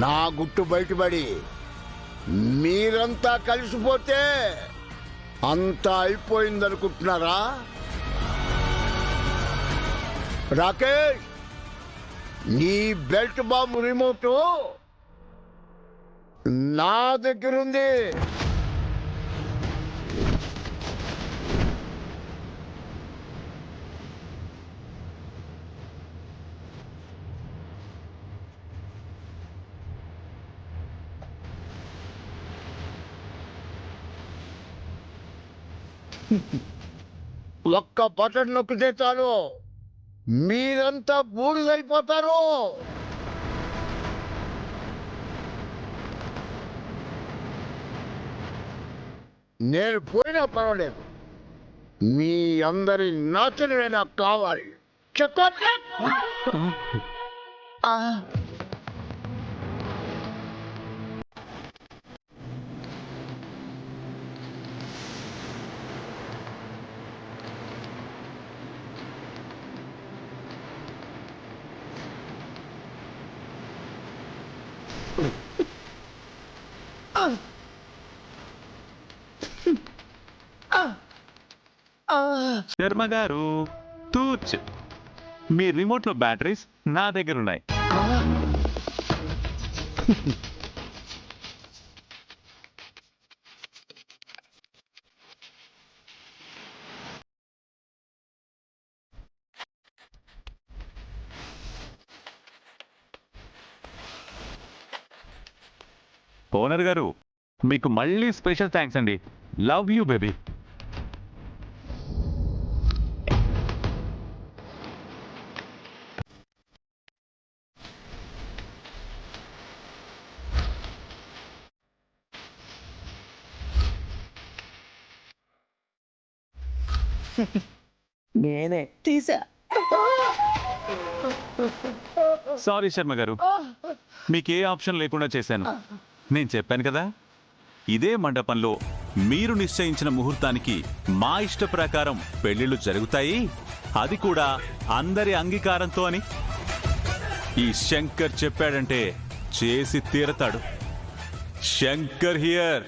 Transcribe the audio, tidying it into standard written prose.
నా గుట్టు బయటపడి మీరంతా కలిసిపోతే అంతా అయిపోయిందనుకుంటున్నారా? రాకేష్, నీ బెల్ట్ బాంబు రిమోట్ నా దగ్గరుంది. ఒక్క బటన్ నొక్కితే చాలు, మీరంతా బూడిదైపోతారు. నేను పోయినా పర్వాలేదు, మీ అందరి నాశనమే నాకు కావాలి. చెప్పండి. శర్మ గారు, తూచ్, మీ రిమోట్ లో బ్యాటరీస్ నా దగ్గర ఉన్నాయి. ఓనర్ గారు, మీకు మళ్ళీ స్పెషల్ థ్యాంక్స్ అండి. Love you baby. నేనే తీసా. సారీ శర్మ గారు, మీకే ఆప్షన్ లేకుండా చేశాను. నేను చెప్పాను కదా, ఇదే మండపంలో మీరు నిశ్చయించిన ముహూర్తానికి మా ఇష్ట ప్రకారం పెళ్లిళ్ళు జరుగుతాయి, అది కూడా అందరి అంగీకారంతో అని. ఈ శంకర్ చెప్పాడంటే చేసి తీరతాడు. శంకర్ హియర్.